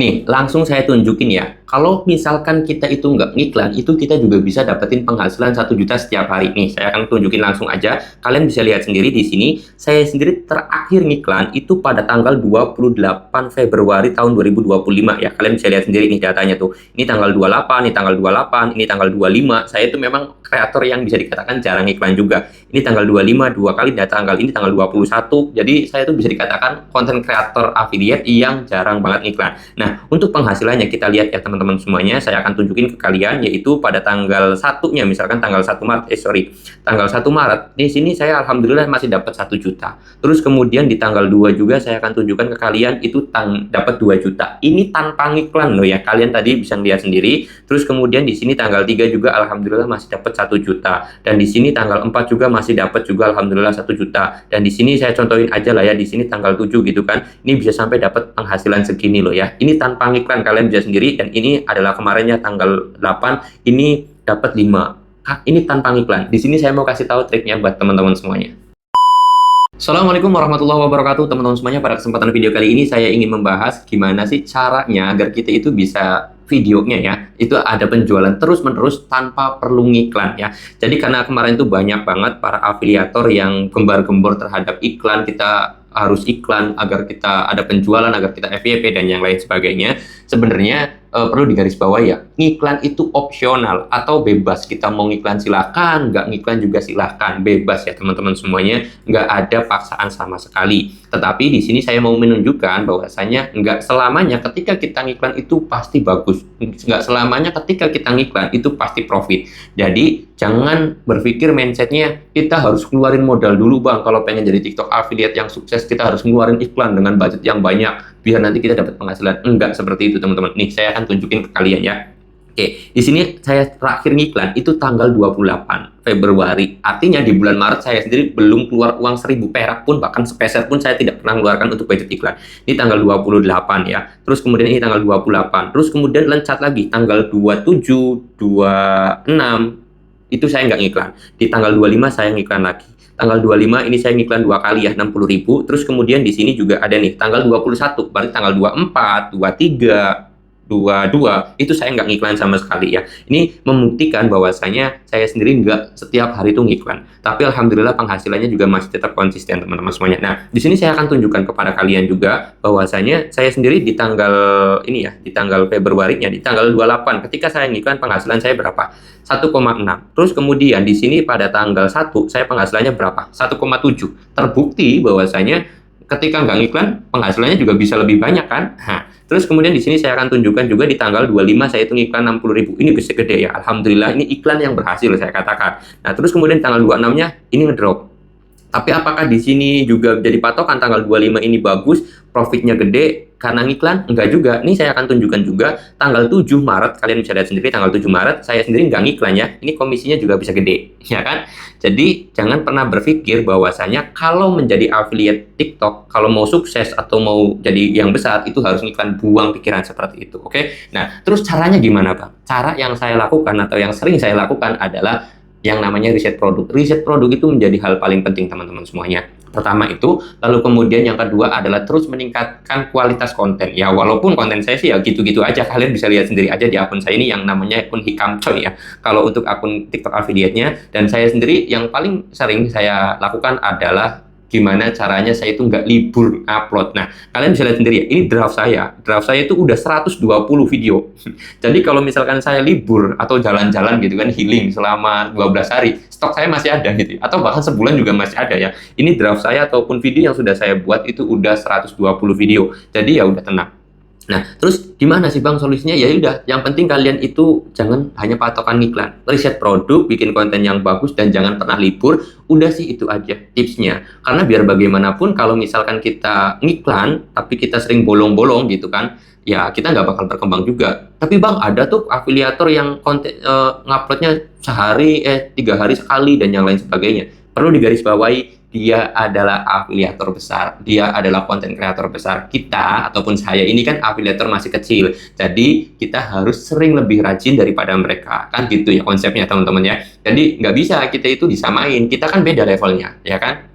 Nih, langsung saya tunjukin ya. Kalau misalkan kita itu nggak ngiklan, itu kita juga bisa dapetin penghasilan 1 juta setiap hari. Nih, saya akan tunjukin langsung aja. Kalian bisa lihat sendiri di sini. Saya sendiri terakhir ngiklan itu pada tanggal 28 Februari tahun 2025 ya. Kalian bisa lihat sendiri nih datanya tuh. Ini tanggal 28, ini tanggal 28, ini tanggal 25. Saya itu memang kreator yang bisa dikatakan jarang iklan juga. Ini tanggal 25, dua kali data tanggal ini tanggal 21. Jadi saya itu bisa dikatakan konten kreator affiliate yang jarang banget iklan. Nah, untuk penghasilannya kita lihat ya teman-teman semuanya, saya akan tunjukin ke kalian yaitu pada tanggal 1-nya, misalkan tanggal 1 Maret, tanggal 1 Maret, di sini saya alhamdulillah masih dapat 1 juta. Terus kemudian di tanggal 2 juga saya akan tunjukkan ke kalian itu dapat 2 juta. Ini tanpa ngiklan loh ya, kalian tadi bisa lihat sendiri. Terus kemudian di sini tanggal 3 juga alhamdulillah masih dapat 1 juta. Dan di sini tanggal 4 juga masih dapat juga alhamdulillah 1 juta. Dan di sini saya contohin aja lah ya, di sini tanggal 7 gitu kan. Ini bisa sampai dapat penghasilan segini loh ya. Ini tanpa ngiklan, kalian bisa sendiri. Dan ini adalah kemarinnya tanggal 8, ini dapat 5. Ini tanpa ngiklan. Di sini saya mau kasih tahu triknya buat teman-teman semuanya. Assalamualaikum warahmatullahi wabarakatuh teman-teman semuanya. Pada kesempatan video kali ini saya ingin membahas gimana sih caranya agar kita itu bisa videonya ya itu ada penjualan terus-menerus tanpa perlu ngiklan ya. Jadi karena kemarin itu banyak banget para afiliator yang gembar-gembor terhadap iklan, kita harus iklan agar kita ada penjualan, agar kita FYP dan yang lain sebagainya. Sebenarnya perlu digarisbawahi ya, ngiklan itu opsional atau bebas. Kita mau ngiklan silakan, nggak ngiklan juga silakan, bebas ya teman-teman semuanya, nggak ada paksaan sama sekali. Tetapi di sini saya mau menunjukkan bahwasanya nggak selamanya ketika kita ngiklan itu pasti bagus, nggak selamanya ketika kita ngiklan itu pasti profit. Jadi jangan berpikir mindsetnya kita harus keluarin modal dulu bang, kalau pengen jadi TikTok affiliate yang sukses kita harus ngeluarin iklan dengan budget yang banyak biar nanti kita dapat penghasilan. Enggak seperti itu teman-teman. Nih saya akan tunjukin ke kalian ya. Oke, di sini saya terakhir ngiklan itu tanggal 28 Februari. Artinya di bulan Maret saya sendiri belum keluar uang 1000 perak pun, bahkan sepeser pun saya tidak pernah mengeluarkan untuk budget iklan. Ini tanggal 28 ya. Terus kemudian ini tanggal 28. Terus kemudian lencat lagi tanggal 27, 26 itu saya nggak ngiklan. Di tanggal 25 saya ngiklan lagi. Tanggal 25 ini saya ngiklan 2 kali ya, 60.000. Terus kemudian di sini juga ada nih tanggal 21, berarti tanggal 24, 23, 22 itu saya nggak ngiklan sama sekali ya. Ini membuktikan bahwasanya saya sendiri nggak setiap hari itu ngiklan, tapi alhamdulillah penghasilannya juga masih tetap konsisten teman-teman semuanya. Nah di sini saya akan tunjukkan kepada kalian juga bahwasanya saya sendiri di tanggal ini ya, di tanggal Februarinya, di tanggal 28 ketika saya ngiklan penghasilan saya berapa? 1,6. Terus kemudian di sini pada tanggal 1 saya penghasilannya berapa? 1,7. Terbukti bahwasanya ketika nggak ngiklan penghasilannya juga bisa lebih banyak kan? Nah, terus kemudian di sini saya akan tunjukkan juga di tanggal 25 saya itu ngiklan 60.000. Ini bisa gede ya. Alhamdulillah ini iklan yang berhasil saya katakan. Nah, terus kemudian tanggal 26-nya ini ngedrop. Tapi apakah di sini juga jadi patokan tanggal 25 ini bagus, profitnya gede karena ngiklan? Enggak juga. Ini saya akan tunjukkan juga tanggal 7 Maret, kalian bisa lihat sendiri tanggal 7 Maret saya sendiri nggak ngiklan ya. Ini komisinya juga bisa gede, ya kan? Jadi jangan pernah berpikir bahwasanya kalau menjadi affiliate TikTok, kalau mau sukses atau mau jadi yang besar itu harus ngiklan. Buang pikiran seperti itu, oke? Nah, terus caranya gimana Bang? Cara yang saya lakukan atau yang sering saya lakukan adalah yang namanya riset produk. Riset produk itu menjadi hal paling penting teman-teman semuanya. Pertama itu, lalu kemudian yang kedua adalah terus meningkatkan kualitas konten. Ya walaupun konten saya sih ya gitu-gitu aja, kalian bisa lihat sendiri aja di akun saya ini yang namanya akun Hikam Coy ya. Kalau untuk akun TikTok affiliate-nya, dan saya sendiri yang paling sering saya lakukan adalah gimana caranya saya itu nggak libur upload. Nah, kalian bisa lihat sendiri ya, ini draft saya. Draft saya itu udah 120 video. Jadi kalau misalkan saya libur atau jalan-jalan gitu kan, healing selama 12 hari, stok saya masih ada gitu. Atau bahkan sebulan juga masih ada ya. Ini draft saya ataupun video yang sudah saya buat itu udah 120 video. Jadi ya udah tenang. Nah, terus gimana sih Bang solusinya? Ya udah, yang penting kalian itu jangan hanya patokan iklan. Riset produk, bikin konten yang bagus dan jangan pernah libur. Udah sih itu aja tipsnya. Karena biar bagaimanapun kalau misalkan kita ngiklan tapi kita sering bolong-bolong gitu kan, ya kita nggak bakal berkembang juga. Tapi Bang ada tuh afiliator yang konten nguploadnya sehari 3 hari sekali dan yang lain sebagainya. Perlu digarisbawahi, dia adalah afiliator besar, dia adalah konten kreator besar. Kita ataupun saya ini kan afiliator masih kecil, jadi kita harus sering lebih rajin daripada mereka, kan gitu ya konsepnya teman-teman ya. Jadi nggak bisa kita itu disamain, kita kan beda levelnya ya kan.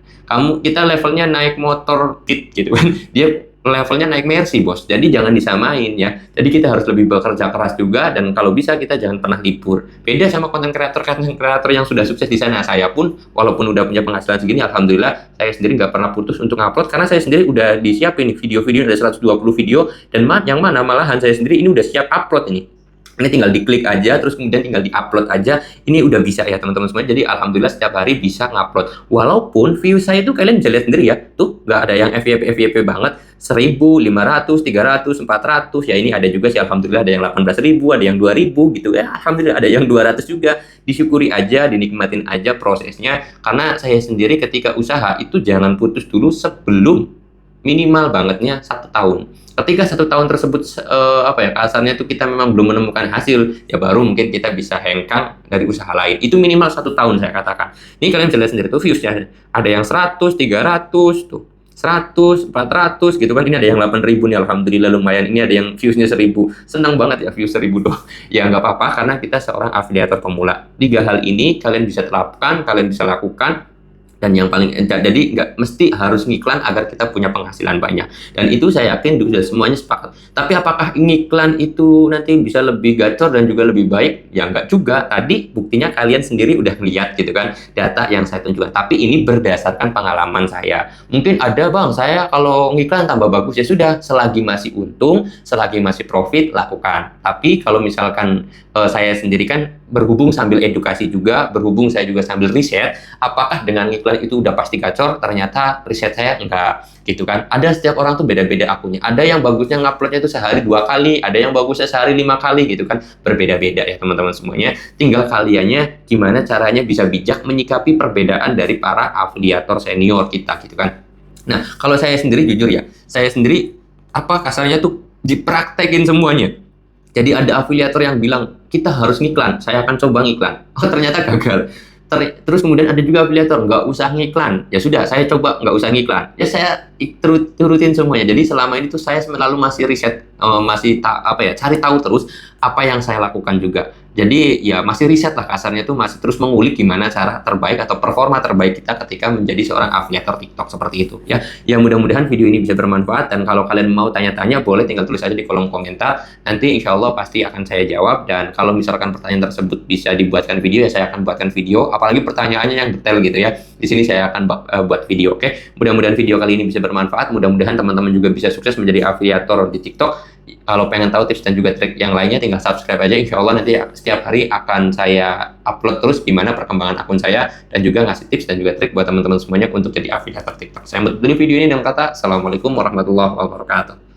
Kita levelnya naik motor kit gitu kan, dia levelnya naik Mercy, bos. Jadi jangan disamain ya. Jadi kita harus lebih bekerja keras juga, dan kalau bisa kita jangan pernah libur. Beda sama konten kreator yang sudah sukses di sana. Saya pun walaupun udah punya penghasilan segini, alhamdulillah saya sendiri nggak pernah putus untuk upload, karena saya sendiri udah disiapin video-video, ada 120 video, dan yang mana malahan saya sendiri ini udah siap upload ini. Ini tinggal diklik aja, terus kemudian tinggal diupload aja. Ini udah bisa ya teman-teman semua. Jadi alhamdulillah setiap hari bisa ngupload. Walaupun view saya itu kalian bisa lihat sendiri ya. Tuh nggak ada yang FYP banget. 1.000, 500, 300, 400. Ya ini ada juga sih alhamdulillah, ada yang 18.000, ada yang 2.000 gitu ya. Alhamdulillah ada yang 200 juga. Disyukuri aja, dinikmatin aja prosesnya. Karena saya sendiri ketika usaha itu jangan putus dulu sebelum minimal bangetnya 1 tahun. Ketika 1 tahun tersebut kasarnya itu kita memang belum menemukan hasil, ya baru mungkin kita bisa hengkang dari usaha lain. Itu minimal 1 tahun saya katakan. Ini kalian bisa lihat sendiri tuh viewsnya, ada yang 100, 300 tuh, 100, 400 gitu kan. Ini ada yang 8.000 nih, alhamdulillah lumayan. Ini ada yang viewsnya 1.000. Senang banget ya views 1.000 doh. Ya nggak apa-apa, karena kita seorang afiliator pemula. 3 hal ini kalian bisa terapkan, kalian bisa lakukan. Dan yang paling jadi nggak mesti harus ngiklan agar kita punya penghasilan banyak, dan itu saya yakin sudah semuanya sepakat. Tapi apakah ngiklan itu nanti bisa lebih gacor dan juga lebih baik? Ya nggak juga. Tadi buktinya kalian sendiri udah lihat gitu kan, data yang saya tunjukkan. Tapi ini berdasarkan pengalaman saya. Mungkin ada, bang, saya kalau ngiklan tambah bagus. Ya sudah, selagi masih untung, selagi masih profit, lakukan. Tapi kalau misalkan saya sendiri kan berhubung sambil edukasi juga, berhubung saya juga sambil riset, apakah dengan iklan itu udah pasti gacor? Ternyata riset saya enggak, gitu kan. Ada, setiap orang tuh beda-beda akunnya. Ada yang bagusnya nguploadnya itu sehari 2 kali, ada yang bagusnya sehari 5 kali gitu kan. Berbeda-beda ya teman-teman semuanya. Tinggal kaliannya gimana caranya bisa bijak menyikapi perbedaan dari para afiliator senior kita gitu kan. Nah, kalau saya sendiri jujur ya, saya sendiri kasarnya tuh dipraktekin semuanya. Jadi ada afiliator yang bilang, kita harus ngiklan, saya akan coba ngiklan. Oh, ternyata gagal. Terus kemudian ada juga afiliator, nggak usah ngiklan. Ya sudah, saya coba nggak usah ngiklan. Ya saya turutin semuanya. Jadi selama ini tuh saya selalu masih riset, cari tahu terus apa yang saya lakukan juga. Jadi ya masih riset lah kasarnya tuh, masih terus mengulik gimana cara terbaik atau performa terbaik kita ketika menjadi seorang afiliator TikTok seperti itu ya. Ya mudah-mudahan video ini bisa bermanfaat, dan kalau kalian mau tanya-tanya boleh tinggal tulis aja di kolom komentar. Nanti insya Allah pasti akan saya jawab, dan kalau misalkan pertanyaan tersebut bisa dibuatkan video ya saya akan buatkan video. Apalagi pertanyaannya yang detail gitu ya. Di sini saya akan buat video, oke? Mudah-mudahan video kali ini bisa bermanfaat. Mudah-mudahan teman-teman juga bisa sukses menjadi afiliator di TikTok. Kalau pengen tahu tips dan juga trik yang lainnya, tinggal subscribe aja. Insya Allah nanti setiap hari akan saya upload terus gimana perkembangan akun saya, dan juga ngasih tips dan juga trik buat teman-teman semuanya untuk jadi afiliator TikTok. Saya menutup video ini dengan kata Assalamualaikum warahmatullahi wabarakatuh.